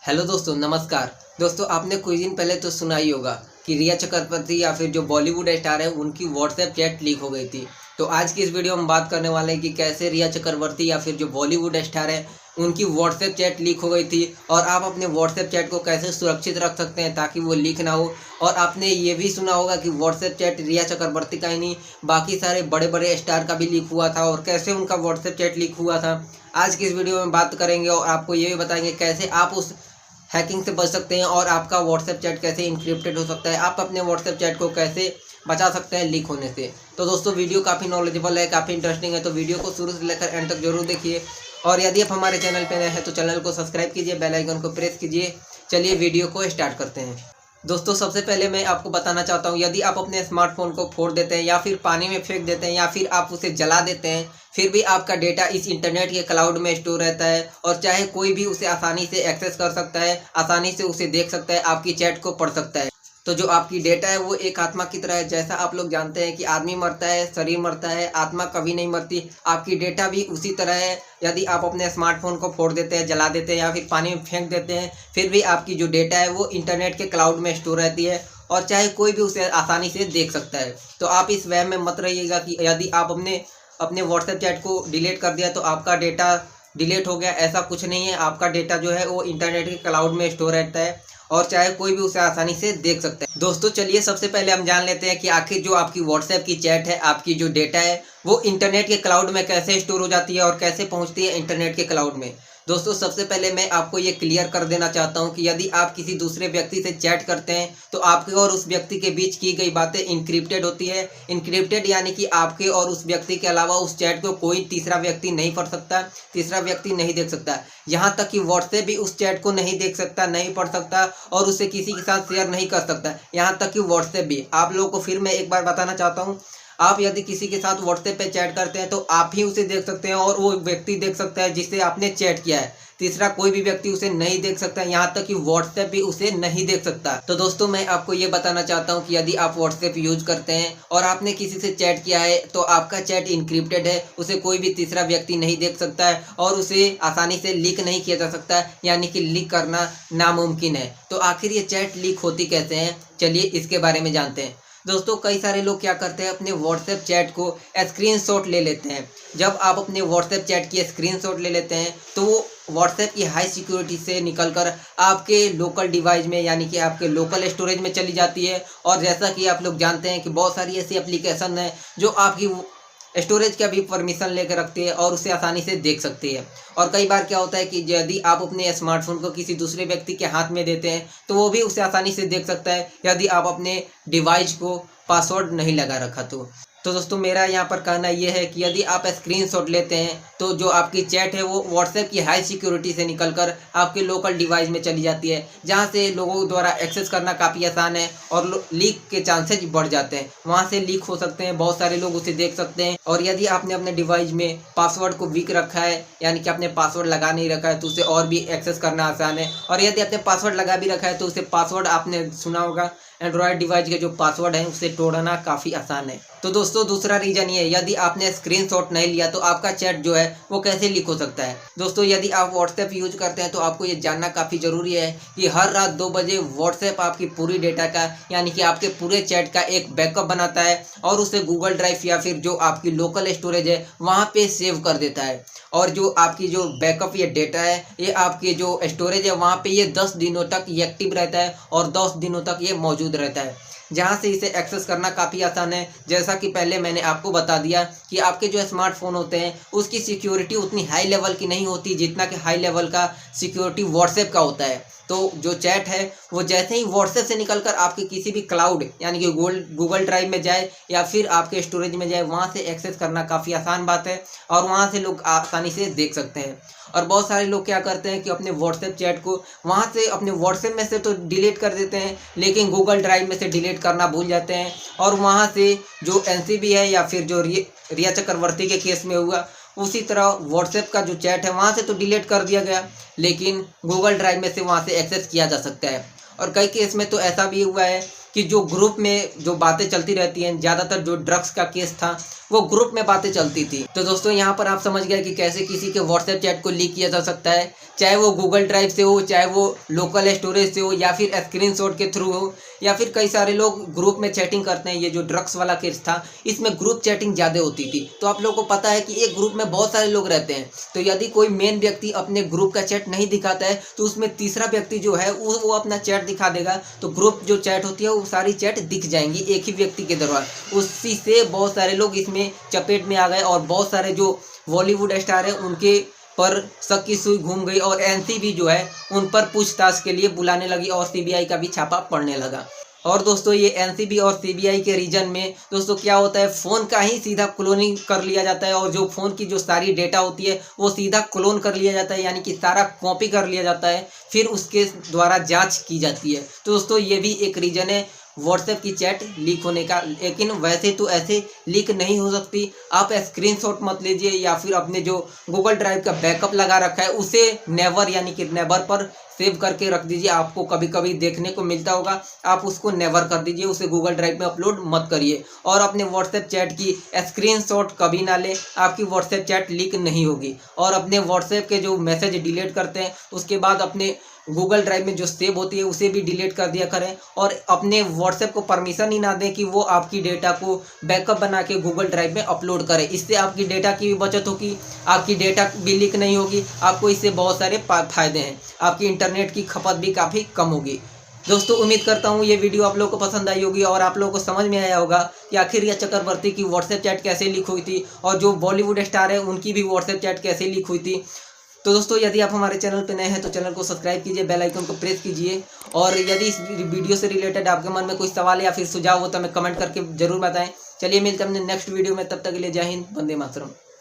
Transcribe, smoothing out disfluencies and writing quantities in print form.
Hello दोस्तों, नमस्कार। दोस्तों, आपने कुछ दिन पहले तो सुना ही होगा कि रिया चक्रवर्ती या फिर जो बॉलीवुड स्टार है उनकी व्हाट्सएप चैट लीक हो गई थी। तो आज की इस वीडियो में बात करने वाले हैं कि कैसे रिया चक्रवर्ती या फिर जो बॉलीवुड स्टार है उनकी व्हाट्सएप चैट लीक हो गई थी और आप अपने व्हाट्सएप चैट को कैसे सुरक्षित रख सकते हैं ताकि वो लीक ना हो। और आपने ये भी सुना होगा कि व्हाट्सएप चैट रिया चक्रवर्ती का ही नहीं, बाकी सारे बड़े बड़े स्टार का भी लीक हुआ था और कैसे उनका व्हाट्सएप चैट लीक हुआ था। आज की इस वीडियो में बात करेंगे और आपको ये भी बताएंगे कैसे आप उस हैकिंग से बच सकते हैं और आपका व्हाट्सएप चैट कैसे इंक्रिप्टेड हो सकता है, आप अपने व्हाट्सएप चैट को कैसे बचा सकते हैं लीक होने से। तो दोस्तों, वीडियो काफ़ी नॉलेजेबल है, काफ़ी इंटरेस्टिंग है, तो वीडियो को शुरू से लेकर एंड तक जरूर देखिए। और यदि आप हमारे चैनल पर नए हैं तो चैनल को सब्सक्राइब कीजिए, बेल आइकन को प्रेस कीजिए। चलिए वीडियो को स्टार्ट करते हैं। दोस्तों, सबसे पहले मैं आपको बताना चाहता हूँ, यदि आप अपने स्मार्टफोन को फोड़ देते हैं या फिर पानी में फेंक देते हैं या फिर आप उसे जला देते हैं, फिर भी आपका डेटा इस इंटरनेट के क्लाउड में स्टोर रहता है और चाहे कोई भी उसे आसानी से एक्सेस कर सकता है, आसानी से उसे देख सकता है, आपकी चैट को पढ़ सकता है। तो जो आपकी डेटा है वो एक आत्मा की तरह है। जैसा आप लोग जानते हैं कि आदमी मरता है, शरीर मरता है, आत्मा कभी नहीं मरती। आपकी डेटा भी उसी तरह है। यदि आप अपने स्मार्टफोन को फोड़ देते हैं, जला देते हैं या फिर पानी में फेंक देते हैं, फिर भी आपकी जो डेटा है वो इंटरनेट के क्लाउड में स्टोर रहती है और चाहे कोई भी उसे आसानी से देख सकता है। तो आप इस वहम में मत रहिएगा कि यदि आप अपने व्हाट्सएप चैट को डिलीट कर दिया तो आपका डेटा डिलीट हो गया। ऐसा कुछ नहीं है। आपका डेटा जो है वो इंटरनेट के क्लाउड में स्टोर रहता है और चाहे कोई भी उसे आसानी से देख सकता है। दोस्तों, चलिए सबसे पहले हम जान लेते हैं कि आखिर जो आपकी व्हाट्सएप की चैट है, आपकी जो डेटा है वो इंटरनेट के क्लाउड में कैसे स्टोर हो जाती है और कैसे पहुंचती है इंटरनेट के क्लाउड में। दोस्तों, सबसे पहले मैं आपको ये क्लियर कर देना चाहता हूं कि यदि आप किसी दूसरे व्यक्ति से चैट करते हैं तो आपके और उस व्यक्ति के बीच की गई बातें इंक्रिप्टेड होती है। इंक्रिप्टेड यानी कि आपके और उस व्यक्ति के अलावा उस चैट को कोई तीसरा व्यक्ति नहीं पढ़ सकता, तीसरा व्यक्ति नहीं देख सकता। यहाँ तक कि व्हाट्सएप भी उस चैट को नहीं देख सकता, नहीं पढ़ सकता और उसे किसी के साथ शेयर नहीं कर सकता। यहाँ तक कि व्हाट्सएप भी। आप लोगों को फिर मैं एक बार बताना चाहता हूँ, आप यदि किसी के साथ व्हाट्सएप पे चैट करते हैं तो आप ही उसे देख सकते हैं और वो व्यक्ति देख सकता है जिससे आपने चैट किया है। तीसरा कोई भी व्यक्ति उसे नहीं देख सकता, यहाँ तक कि व्हाट्सएप भी उसे नहीं देख सकता। तो दोस्तों, मैं आपको ये बताना चाहता हूँ कि यदि आप व्हाट्सएप यूज करते हैं और आपने किसी से चैट किया है तो आपका चैट इंक्रिप्टेड है, उसे कोई भी तीसरा व्यक्ति नहीं देख सकता है और उसे आसानी से लीक नहीं किया जा सकता, यानी कि लीक करना नामुमकिन है। तो आखिर ये चैट लीक होती कैसे हैं, चलिए इसके बारे में जानते हैं। दोस्तों, कई सारे लोग क्या करते हैं, अपने व्हाट्सएप चैट को स्क्रीनशॉट ले लेते हैं। जब आप अपने व्हाट्सएप चैट की स्क्रीनशॉट ले लेते हैं तो वो व्हाट्सएप की हाई सिक्योरिटी से निकलकर आपके लोकल डिवाइस में यानी कि आपके लोकल स्टोरेज में चली जाती है। और जैसा कि आप लोग जानते हैं कि बहुत सारी ऐसी एप्लीकेशन है जो आपकी स्टोरेज का भी परमिशन लेकर रखती है और उसे आसानी से देख सकती है। और कई बार क्या होता है कि यदि आप अपने स्मार्टफोन को किसी दूसरे व्यक्ति के हाथ में देते हैं तो वो भी उसे आसानी से देख सकता है यदि आप अपने डिवाइस को पासवर्ड नहीं लगा रखा तो दोस्तों, मेरा यहाँ पर कहना ये है कि यदि आप स्क्रीनशॉट लेते हैं तो जो आपकी चैट है वो व्हाट्सएप की हाई सिक्योरिटी से निकलकर आपके लोकल डिवाइस में चली जाती है, जहाँ से लोगों द्वारा एक्सेस करना काफ़ी आसान है और लीक के चांसेज बढ़ जाते हैं। वहाँ से लीक हो सकते हैं, बहुत सारे लोग उसे देख सकते हैं। और यदि आपने अपने डिवाइस में पासवर्ड को वीक रखा है यानी कि आपने पासवर्ड लगा नहीं रखा है तो उसे और भी एक्सेस करना आसान है। और यदि आपने पासवर्ड लगा भी रखा है तो उसे पासवर्ड, आपने सुना होगा, एंड्रॉयड डिवाइस के जो पासवर्ड है उसे तोड़ना काफ़ी आसान है। तो दोस्तों, दूसरा रीजन ये है, यदि आपने स्क्रीनशॉट नहीं लिया तो आपका चैट जो है वो कैसे लीक हो सकता है। दोस्तों, यदि आप व्हाट्सएप यूज करते हैं तो आपको ये जानना काफ़ी ज़रूरी है कि हर रात 2 बजे व्हाट्सएप आपकी पूरी डेटा का यानी कि आपके पूरे चैट का एक बैकअप बनाता है और उसे गूगल ड्राइव या फिर जो आपकी लोकल स्टोरेज है वहाँ पे सेव कर देता है। और जो आपकी जो बैकअप या डेटा है ये आपकी जो स्टोरेज है वहाँ पे ये 10 दिनों तक ये एक्टिव रहता है और 10 दिनों तक ये मौजूद रहता है, जहाँ से इसे एक्सेस करना काफ़ी आसान है। जैसा कि पहले मैंने आपको बता दिया कि आपके जो स्मार्टफोन होते हैं उसकी सिक्योरिटी उतनी हाई लेवल की नहीं होती जितना कि हाई लेवल का सिक्योरिटी व्हाट्सएप का होता है। तो जो चैट है वो जैसे ही व्हाट्सएप से निकलकर आपके किसी भी क्लाउड यानी कि गूगल ड्राइव में जाए या फिर आपके स्टोरेज में जाए, वहाँ से एक्सेस करना काफ़ी आसान बात है और वहाँ से लोग आसानी से देख सकते हैं। और बहुत सारे लोग क्या करते हैं कि अपने व्हाट्सएप चैट को वहाँ से अपने व्हाट्सएप में से तो डिलीट कर देते हैं लेकिन गूगल ड्राइव में से डिलीट करना भूल जाते हैं और वहाँ से जो एनसीबी है या फिर जो रिया चक्रवर्ती के केस में हुआ उसी तरह व्हाट्सएप का जो चैट है वहाँ से तो डिलीट कर दिया गया लेकिन गूगल ड्राइव में से वहाँ से एक्सेस किया जा सकता है। और कई केस में तो ऐसा भी हुआ है कि जो ग्रुप में जो बातें चलती रहती हैं, ज़्यादातर जो ड्रग्स का केस था वो ग्रुप में बातें चलती थी। तो दोस्तों यहाँ पर आप समझ गए कि कैसे किसी के व्हाट्सएप चैट को लीक किया जा सकता है, चाहे वो गूगल ड्राइव से हो, चाहे वो लोकल स्टोरेज से हो, या फिर स्क्रीनशॉट के थ्रू हो, या फिर कई सारे लोग ग्रुप में चैटिंग करते हैं। ये जो ड्रग्स वाला केस था, इसमें ग्रुप चैटिंग ज़्यादा होती थी। तो आप लोगों को पता है कि एक ग्रुप में बहुत सारे लोग रहते हैं, तो यदि कोई मेन व्यक्ति अपने ग्रुप का चैट नहीं दिखाता है तो उसमें तीसरा व्यक्ति जो है वो अपना चैट दिखा देगा। तो ग्रुप जो चैट होती है वो सारी चैट दिख जाएंगी एक ही व्यक्ति के दौरान। उसी से बहुत सारे लोग इसमें चपेट में आ गए और बहुत सारे जो बॉलीवुड स्टार हैं उनके पर शक की सुई घूम गई और एनसीबी जो है उन पर पूछताछ के लिए बुलाने लगी और सीबीआई का भी छापा पड़ने लगा। और दोस्तों ये एनसीबी और सीबीआई के रीजन में दोस्तों क्या होता है, फ़ोन का ही सीधा क्लोनिंग कर लिया जाता है और जो फ़ोन की जो सारी डेटा होती है वो सीधा क्लोन कर लिया जाता है, यानी कि सारा कॉपी कर लिया जाता है, फिर उसके द्वारा जांच की जाती है। तो दोस्तों ये भी एक रीज़न है व्हाट्सएप की चैट लीक होने का। लेकिन वैसे तो ऐसे लीक नहीं हो सकती। आप स्क्रीनशॉट मत लीजिए या फिर अपने जो गूगल ड्राइव का बैकअप लगा रखा है उसे नेवर यानी कि नेवर पर सेव करके रख दीजिए। आपको कभी कभी देखने को मिलता होगा, आप उसको नेवर कर दीजिए, उसे गूगल ड्राइव में अपलोड मत करिए। और अपने व्हाट्सएप चैट की स्क्रीनशॉट कभी ना लें, आपकी व्हाट्सएप चैट लीक नहीं होगी। और अपने व्हाट्सएप के जो मैसेज डिलीट करते हैं उसके बाद अपने गूगल ड्राइव में जो सेव होती है उसे भी डिलीट कर दिया करें। और अपने व्हाट्सएप को परमिशन ही ना दें कि वो आपकी डेटा को बैकअप बना के गूगल ड्राइव में अपलोड करे। इससे आपकी डेटा की भी बचत होगी, आपकी डेटा भी लीक नहीं होगी, आपको इससे बहुत सारे फायदे हैं, आपकी इंटरनेट की खपत भी काफ़ी कम होगी। दोस्तों उम्मीद करता हूँ ये वीडियो आप लोगों को पसंद आई होगी और आप लोगों को समझ में आया होगा कि आखिर रिया चक्रवर्ती की व्हाट्सएप चैट कैसे लीक हुई थी और जो बॉलीवुड स्टार है उनकी भी व्हाट्सएप चैट कैसे लीक हुई थी। तो दोस्तों यदि आप हमारे चैनल पर नए हैं तो चैनल को सब्सक्राइब कीजिए, बेल आइकन को प्रेस कीजिए। और यदि इस वीडियो से रिलेटेड आपके मन में कोई सवाल या फिर सुझाव हो तो हमें कमेंट करके जरूर बताएं। चलिए मिलते हैं अपने नेक्स्ट वीडियो में, तब तक के लिए जय हिंद, वंदे मातरम।